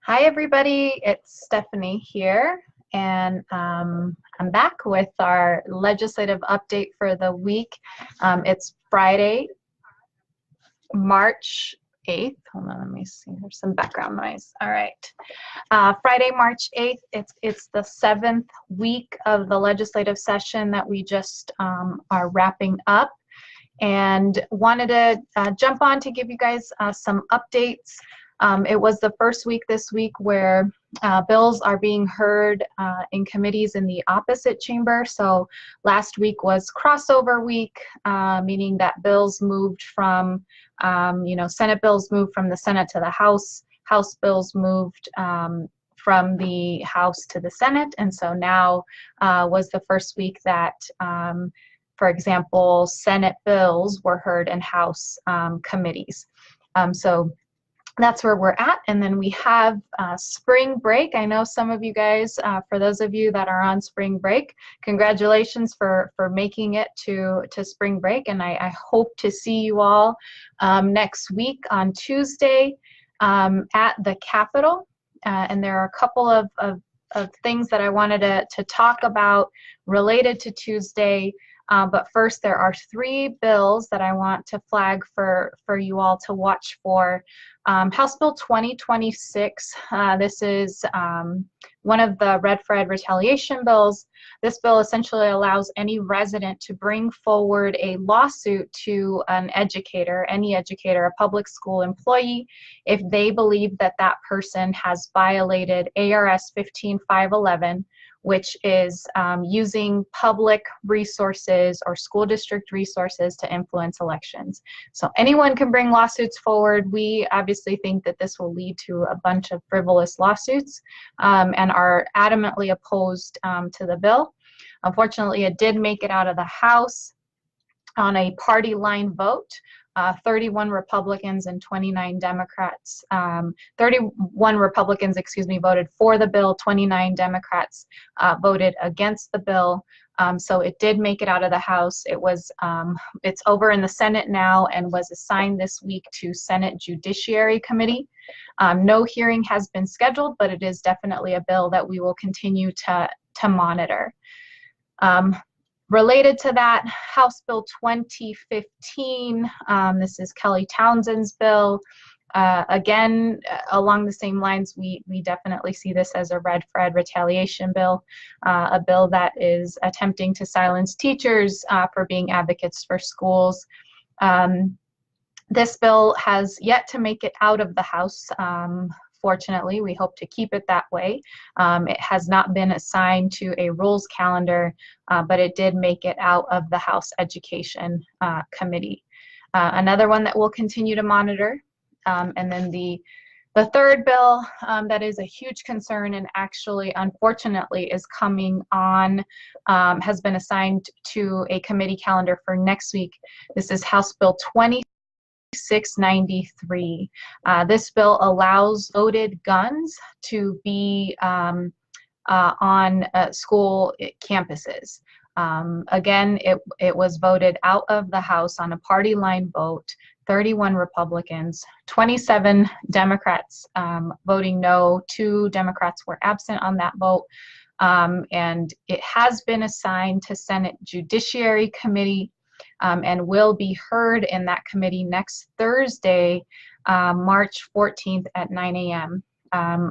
Hi, everybody. It's Stephanie here, and I'm back with our legislative update for the week. It's Friday, March 8th. Hold on, let me see. There's some background noise. All right. Friday, March 8th. It's the 7th week of the legislative session that we just are wrapping up, and wanted to jump on to give you guys some updates. It was the first week this week where bills are being heard in committees in the opposite chamber. So last week was crossover week, meaning that bills moved from, Senate bills moved from the Senate to the House. House bills moved from the House to the Senate. And so now was the first week that for example, Senate bills were heard in House committees. So that's where we're at. And then we have spring break. I know some of you guys, for those of you that are on spring break, congratulations for making it to spring break. And I hope to see you all next week on Tuesday at the Capitol. And there are a couple of things that I wanted to talk about related to Tuesday. But first, there are 3 bills that I want to flag for you all to watch for. House Bill 2026, this is one of the Red for Ed retaliation bills. This bill essentially allows any resident to bring forward a lawsuit to an educator, any educator, a public school employee, if they believe that that person has violated ARS 15511, which is using public resources or school district resources to influence elections. So anyone can bring lawsuits forward. We obviously think that this will lead to a bunch of frivolous lawsuits and are adamantly opposed to the bill. Unfortunately, it did make it out of the House on a party line vote. 31 Republicans and 29 Democrats, 31 Republicans, voted for the bill, 29 Democrats voted against the bill. So it did make it out of the House. It was, it's over in the Senate now and was assigned this week to Senate Judiciary Committee. No hearing has been scheduled, but it is definitely a bill that we will continue to monitor. Related to that, House Bill 2015, this is Kelly Townsend's bill. Again, along the same lines, we definitely see this as a Red for Ed retaliation bill, a bill that is attempting to silence teachers for being advocates for schools. This bill has yet to make it out of the House. Fortunately, we hope to keep it that way. It has not been assigned to a rules calendar, but it did make it out of the House Education Committee. Another one that we'll continue to monitor. And then the third bill that is a huge concern and actually, unfortunately, is coming on, has been assigned to a committee calendar for next week. This is House Bill 2693. This bill allows loaded guns to be on school campuses. Again, it was voted out of the House on a party line vote. 31 Republicans, 27 Democrats voting no, 2 Democrats were absent on that vote. And it has been assigned to Senate Judiciary Committee and will be heard in that committee next Thursday, March 14th at 9 a.m.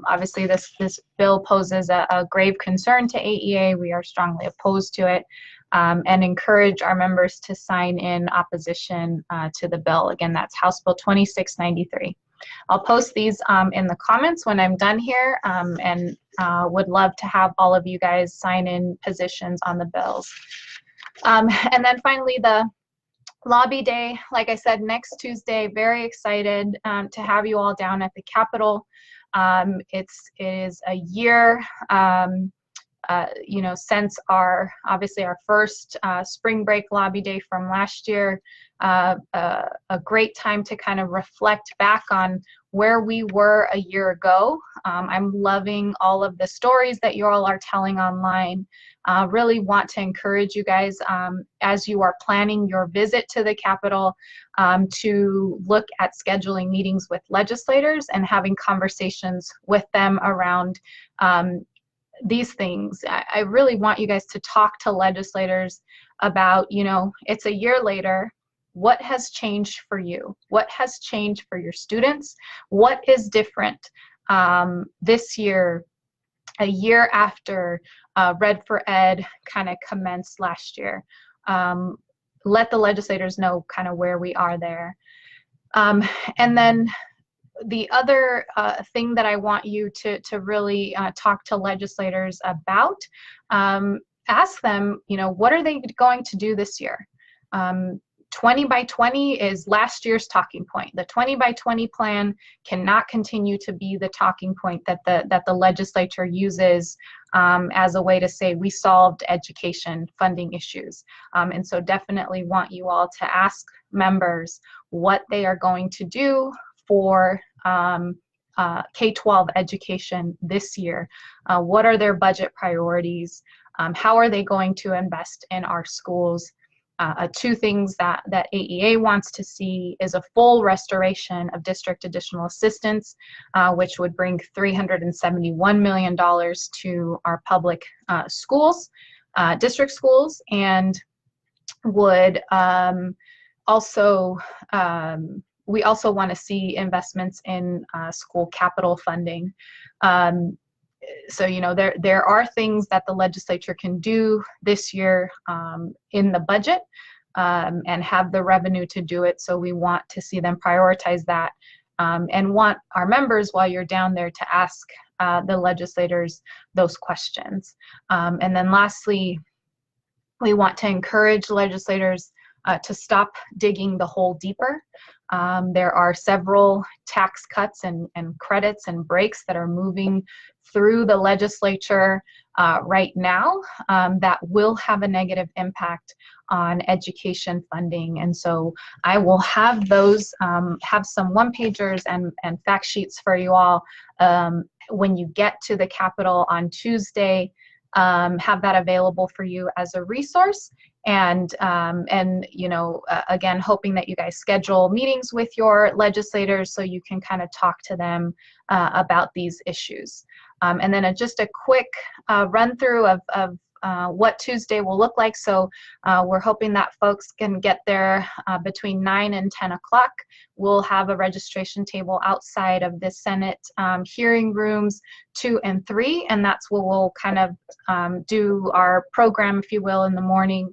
Obviously, this bill poses a grave concern to AEA. We are strongly opposed to it and encourage our members to sign in opposition to the bill. Again, that's House Bill 2693. I'll post these in the comments when I'm done here and would love to have all of you guys sign in positions on the bills. And then finally, the Lobby Day, like I said, next Tuesday. Very excited to have you all down at the Capitol. It is a year, since obviously our first spring break Lobby Day from last year. A great time to kind of reflect back on where we were a year ago. I'm loving all of the stories that you all are telling online. Really want to encourage you guys as you are planning your visit to the Capitol to look at scheduling meetings with legislators and having conversations with them around these things. I really want you guys to talk to legislators about, you know, it's a year later. What has changed for you? What has changed for your students? What is different this year, a year after Red for Ed kind of commenced last year? Let the legislators know kind of where we are there. And then the other thing that I want you to really talk to legislators about, ask them, you know, what are they going to do this year? 20 by 20 is last year's talking point. The 20 by 20 plan cannot continue to be the talking point that the legislature uses as a way to say we solved education funding issues. And so definitely want you all to ask members what they are going to do for K-12 education this year. What are their budget priorities? How are they going to invest in our schools? Two things that AEA wants to see is a full restoration of district additional assistance, which would bring $371 million to our public schools, district schools, and would also, we also want to see investments in school capital funding. So, you know, there are things that the legislature can do this year in the budget and have the revenue to do it. So we want to see them prioritize that and want our members, while you're down there, to ask the legislators those questions. And then lastly, we want to encourage legislators to stop digging the hole deeper. There are several tax cuts and credits and breaks that are moving through the legislature right now that will have a negative impact on education funding. And so I will have those, have some one-pagers and fact sheets for you all when you get to the Capitol on Tuesday. Have that available for you as a resource. And you know, again, hoping that you guys schedule meetings with your legislators so you can kind of talk to them about these issues. And then just a quick run through of what Tuesday will look like. So we're hoping that folks can get there between 9 and 10 o'clock. We'll have a registration table outside of the Senate hearing rooms 2 and 3, and that's where we'll kind of do our program, if you will, in the morning.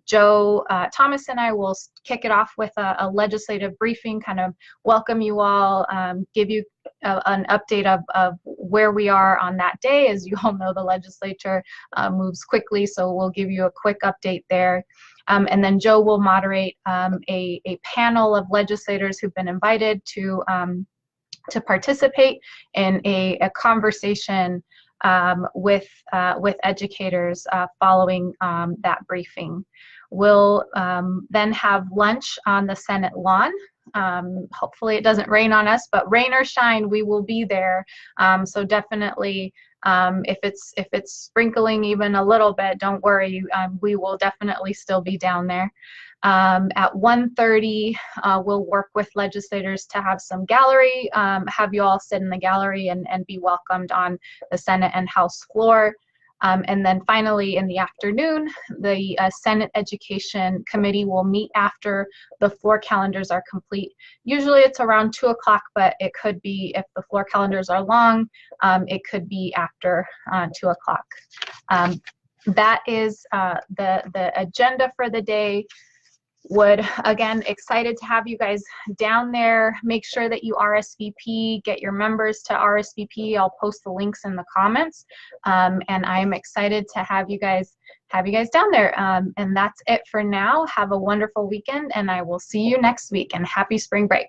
Joe Thomas and I will kick it off with a legislative briefing, kind of welcome you all, give you an update of where we are on that day. As you all know, the legislature moves quickly, so we'll give you a quick update there. And then Joe will moderate a panel of legislators who've been invited to participate in a conversation with educators following that briefing. We'll then have lunch on the Senate lawn. Hopefully it doesn't rain on us, but rain or shine, we will be there. So definitely, if it's sprinkling even a little bit, don't worry, we will definitely still be down there. At 1:30, we'll work with legislators to have some gallery, have you all sit in the gallery and be welcomed on the Senate and House floor. And then finally, in the afternoon, the Senate Education Committee will meet after the floor calendars are complete. Usually it's around 2 o'clock, but it could be, if the floor calendars are long, it could be after 2 o'clock. That is the agenda for the day. Would, again, excited to have you guys down there. Make sure that you RSVP, get your members to RSVP. I'll post the links in the comments. And I'm excited to have you guys down there. And that's it for now. Have a wonderful weekend, and I will see you next week, and happy spring break.